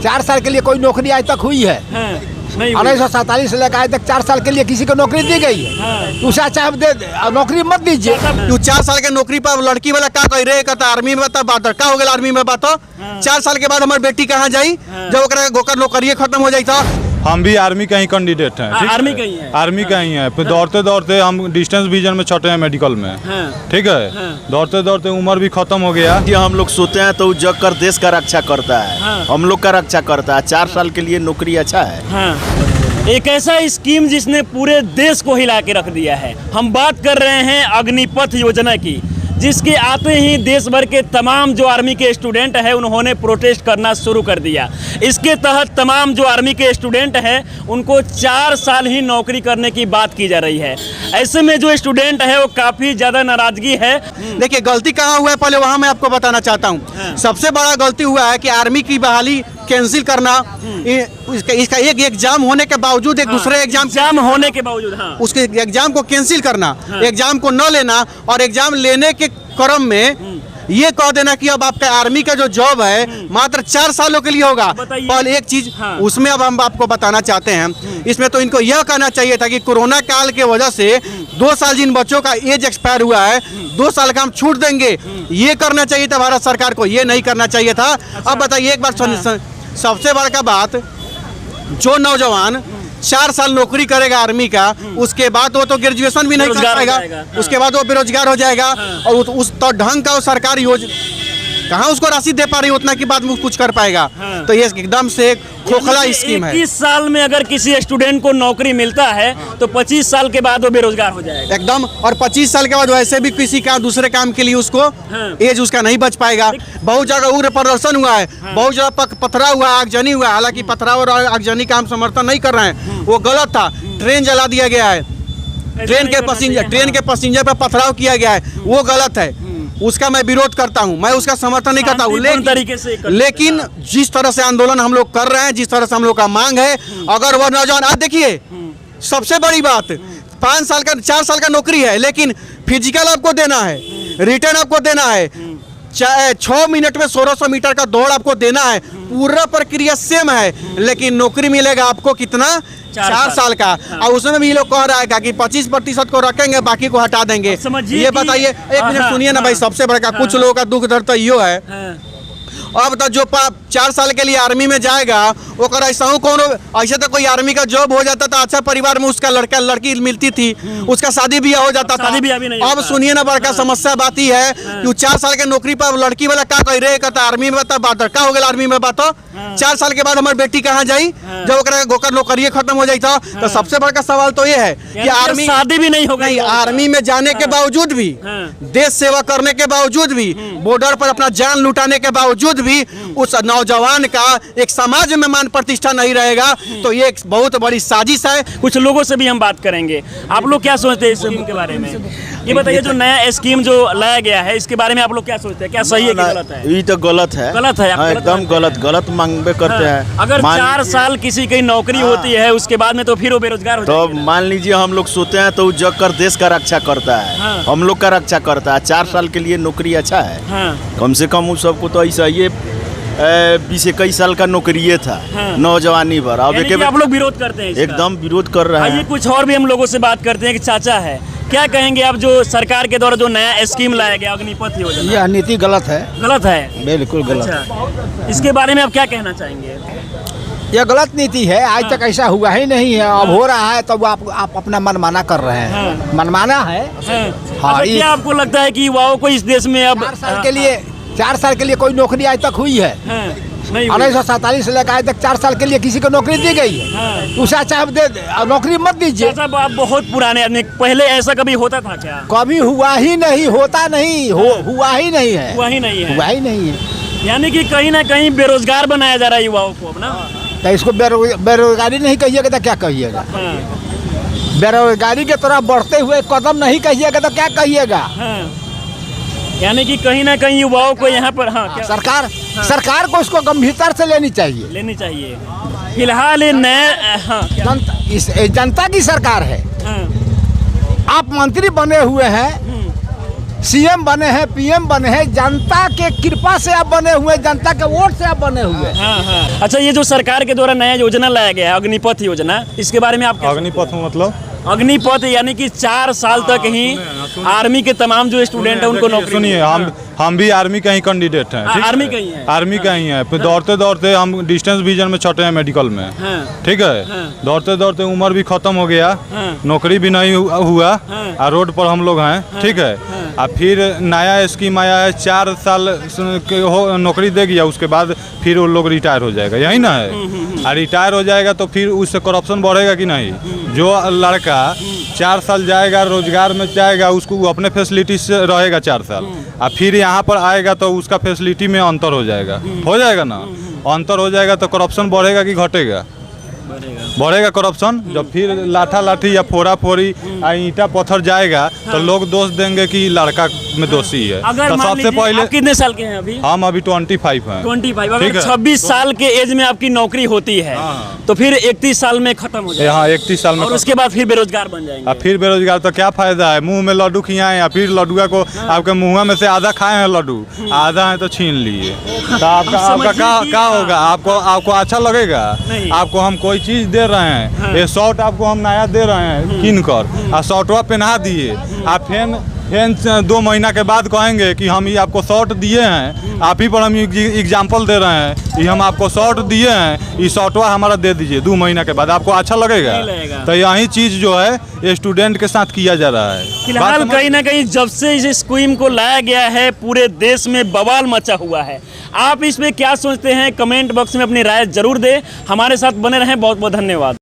4 साल के लिए कोई नौकरी आज तक हुई है? 1947 से लेकर आज तक 4 साल के लिए किसी को नौकरी दी गई है? दूसरा चाहे नौकरी मत दीजिए। तू 4 साल के नौकरी पर लड़की वाला का कह रहे कहता आर्मी में बता बात का हो गया आर्मी में बात 4 साल के बाद हमारी बेटी कहाँ जाई जब ओकर नौकरी खत्म हो जाई था। हम भी आर्मी का ही कैंडिडेट हैं। आर्मी का ही है। आर्मी का ही है। फिर दौड़ते दौड़ते हम डिस्टेंस विजन में छटे हैं मेडिकल में। ठीक है, दौड़ते दौड़ते उम्र भी खत्म हो गया। हम लोग सोते हैं तो जग कर देश का रक्षा करता है, हम लोग का रक्षा करता है। 4 साल के लिए नौकरी अच्छा है। एक ऐसा स्कीम जिसने पूरे देश को हिला के रख दिया है। हम बात कर रहे हैं अग्निपथ योजना की, जिसके आते ही देश भर के तमाम जो आर्मी के स्टूडेंट हैं उन्होंने प्रोटेस्ट करना शुरू कर दिया। इसके तहत तमाम जो आर्मी के स्टूडेंट हैं उनको 4 साल ही नौकरी करने की बात की जा रही है। ऐसे में जो स्टूडेंट है वो काफ़ी ज़्यादा नाराज़गी है। देखिए गलती कहाँ हुआ है पहले वहाँ मैं आपको बताना चाहता हूँ। सबसे बड़ा गलती हुआ है कि आर्मी की बहाली कैंसिल करना। इसका एक एग्जाम होने के बावजूद एक दूसरे एग्जाम होने के बावजूद उसके एग्जाम को कैंसिल करना, एग्जाम को न लेना और एग्जाम लेने के क्रम में ये कह देना कि अब आपका आर्मी का जो जॉब है मात्र 4 सालों के लिए होगा। पहले एक चीज उसमें अब हम आपको बताना चाहते हैं, इसमें तो इनको यह कहना चाहिए था कि कोरोना काल के वजह से 2 साल जिन बच्चों का एज एक्सपायर हुआ है 2 साल का हम छूट देंगे, ये करना चाहिए था भारत सरकार को, ये नहीं करना चाहिए था। अब बताइए एक बार सबसे बड़ा बात, जो नौजवान 4 साल नौकरी करेगा आर्मी का, उसके बाद वो तो ग्रेजुएशन भी नहीं कर पाएगा, उसके बाद वो बेरोजगार हो जाएगा और उस तो ढंग का सरकार कहाँ उसको राशि दे पा रही है उतना की बात कुछ कर पाएगा। तो ये एकदम से खोखला स्कीम है। 21 साल में अगर किसी स्टूडेंट को नौकरी मिलता है तो 25 साल के बाद वो बेरोजगार हो जाएगा एकदम। और 25 साल के बाद वैसे भी किसी का दूसरे काम के लिए उसको एज उसका नहीं बच पाएगा। बहुत जगह उग्र प्रदर्शन हुआ है, बहुत जगह पथराव हुआ, आगजनी हुआ। हालांकि पथराव और आगजनी का हम समर्थन नहीं कर रहे हैं, वो गलत था। ट्रेन जला दिया गया है, ट्रेन के पैसेंजर पर पथराव किया गया है, वो गलत है, उसका मैं विरोध करता हूं, मैं उसका समर्थन नहीं करता हूं। लेकिन जिस तरह से आंदोलन हम लोग कर रहे हैं, जिस तरह से हम लोग का मांग है, अगर वह नौजवान आज देखिए सबसे बड़ी बात 5 साल का 4 साल का नौकरी है, लेकिन फिजिकल आपको देना है, रिटर्न आपको देना है, 6 मिनट में 1600 मीटर का दौड़ आपको देना है, पूरा प्रक्रिया सेम है, लेकिन नौकरी मिलेगा आपको कितना 4 साल का। और उसमें भी लोग कह रहा है कि 25% को रखेंगे बाकी को हटा देंगे। ये बताइए, एक मिनट सुनिए ना भाई। सबसे बड़ा कुछ लोगों का दुख दर्द तो यो है, अब तो जो 4 साल के लिए आर्मी में जाएगा वो कर ऐसा कौन ऐसे तो कोई आर्मी का जॉब हो जाता था, अच्छा परिवार में उसका लड़की मिलती थी, उसका शादी ब्याह हो जाता था। अब सुनिए ना बड़का समस्या बात ही है कि 4 साल के नौकरी पर लड़की वाला का कह रहे कहता आर्मी में बता बात का हो गया आर्मी में बात 4 साल के बाद हमारी बेटी कहाँ जाई जब ओकर नौकरी खत्म हो जाई था। तो सबसे बड़का सवाल तो ये है कि आर्मी शादी भी नहीं हो गई, आर्मी में जाने के बावजूद भी, देश सेवा करने के बावजूद भी, बॉर्डर पर अपना जान लुटाने के बावजूद भी उस नौजवान का एक समाज में मान प्रतिष्ठा नहीं रहेगा, तो ये एक बहुत बड़ी साजिश है। कुछ लोगों से भी हम बात करेंगे। आप लोग क्या सोचते हैं इस स्कीम के बारे में? ये बताइए, जो नया स्कीम जो लाया गया है इसके बारे में आप लोग क्या सोचते हैं? क्या सही है कि गलत है? ये तो गलत है, गलत है, एकदम गलत मांगबे करते हैं। अगर 4 साल किसी की नौकरी होती है उसके बाद में तो फिर वो बेरोजगार हो जाएगा। तो मान लीजिए हम लोग सोते हैं तो जग कर देश का रक्षा करता है, हम लोग का रक्षा करता है। 4 साल के लिए नौकरी अच्छा है, कम से कम उस सबको तो ऐसा ये 20-21 साल का नौकरी था नौजवानी भर। अब आप लोग विरोध करते हैं? एकदम विरोध कर रहे हैं। कुछ और भी हम लोगों से बात करते हैं कि चाचा है, क्या कहेंगे आप जो सरकार के द्वारा जो नया स्कीम लाया गया अग्निपथ योजना? यह नीति गलत है। गलत है, बिल्कुल गलत। अच्छा, इसके बारे में आप क्या कहना चाहेंगे? यह गलत नीति है, आज तक ऐसा हुआ ही नहीं है। अब हो रहा है तो आप अपना मनमाना कर रहे हैं, मनमाना है। क्या आपको लगता है कि युवाओं को इस देश में अब 4 साल के लिए कोई नौकरी आज तक हुई है? 1947 से लेकर आज तक 4 साल के लिए किसी को नौकरी दी गई है? दूसरा चाहे नौकरी मत दीजिए। आप बहुत पुराने आदमी, पहले ऐसा कभी होता था क्या? कभी हुआ ही नहीं, होता नहीं, हुआ ही नहीं है, हुआ ही नहीं है, हुआ ही नहीं है। यानी कि कहीं ना कहीं बेरोजगार बनाया जा रहा है युवाओं को अब ना। तो इसको बेरोजगारी नहीं कहिएगा तो क्या कहिएगा? बेरोजगारी के तरफ बढ़ते हुए कदम नहीं कहिएगा तो क्या कहिएगा? यानी कि कहीं ना कहीं युवाओं को यहाँ पर सरकार को इसको गंभीरता से लेनी चाहिए। फिलहाल ये नया जनता की सरकार है। आप मंत्री बने हुए हैं, सीएम बने हैं, पीएम बने हैं, जनता के कृपा से आप बने हुए, जनता के वोट से आप बने हुए। हाँ। अच्छा, ये जो सरकार के द्वारा नया योजना लाया गया है अग्निपथ योजना, इसके बारे में आप अग्निपथ में मतलब अग्निपथ यानी कि 4 साल तक ही आर्मी के तमाम जो स्टूडेंट है उनको नौकरी। सुनिए, हम भी आर्मी का ही कैंडिडेट हैं। ठीक आर्मी है? का ही है। आर्मी का ही है। फिर दौड़ते दौड़ते हम डिस्टेंस विजन में छटे हैं मेडिकल में। ठीक है, दौड़ते दौड़ते उम्र भी खत्म हो गया, नौकरी भी नहीं हुआ, और रोड पर हम लोग हैं। ठीक है, और फिर नया स्कीम आया है 4 साल नौकरी दे गया, उसके बाद फिर वो लोग रिटायर हो जाएगा, यही ना है। और रिटायर हो जाएगा तो फिर उससे करप्शन बढ़ेगा कि नहीं। जो लड़का 4 साल जाएगा रोजगार में जाएगा, उसको वो अपने फैसिलिटी से रहेगा 4 साल, और फिर यहाँ पर आएगा तो उसका फैसिलिटी में अंतर हो जाएगा ना। अंतर हो जाएगा तो करप्शन बढ़ेगा कि घटेगा? बढ़ेगा करप्शन। जब फिर लाठा लाठी या फोड़ा फोड़ी ईंटा पत्थर जाएगा तो लोग दोष देंगे कि लड़का में दोषी है। अगर तो मान सबसे लीजिए पहले आप कितने साल के हैं अभी? हम अभी 25 हैं। 25। ठीक अगर है? 26 साल के एज में आपकी नौकरी होती है तो फिर 31 साल में खत्म हो जाएगा। हाँ, 31 साल में। और उसके बाद फिर बेरोजगार बन जाएंगे। अब फिर बेरोजगार तो क्या फायदा है? मुंह में लड्डू खियाए या फिर लड्डुआ को आपके मुंह में से आधा खाए हैं लड्डू, आधा है तो छीन लिए, तो आपका क्या होगा? आपको अच्छा लगेगा? आपको हम कोई चीज दे रहे हैं, ये शर्ट आपको हम नया दे रहे हैं किन कर, और शर्टवा पहना दिए, आप फिर 2 महीना के बाद कहेंगे कि हम ये आपको शर्ट दिए हैं, आप ही पर हम एग्जाम्पल दे रहे हैं, ये हम आपको शर्ट दिए हैं, ये शर्टवा हमारा दे दीजिए 2 महीना के बाद, आपको अच्छा लगेगा? तो यही चीज़ जो है स्टूडेंट के साथ किया जा रहा है। फिलहाल कहीं ना कहीं जब से इस स्कीम को लाया गया है पूरे देश में बवाल मचा हुआ है। आप इस पे क्या सोचते हैं? कमेंट बॉक्स में अपनी राय जरूर दें। हमारे साथ बने रहें। बहुत बहुत धन्यवाद।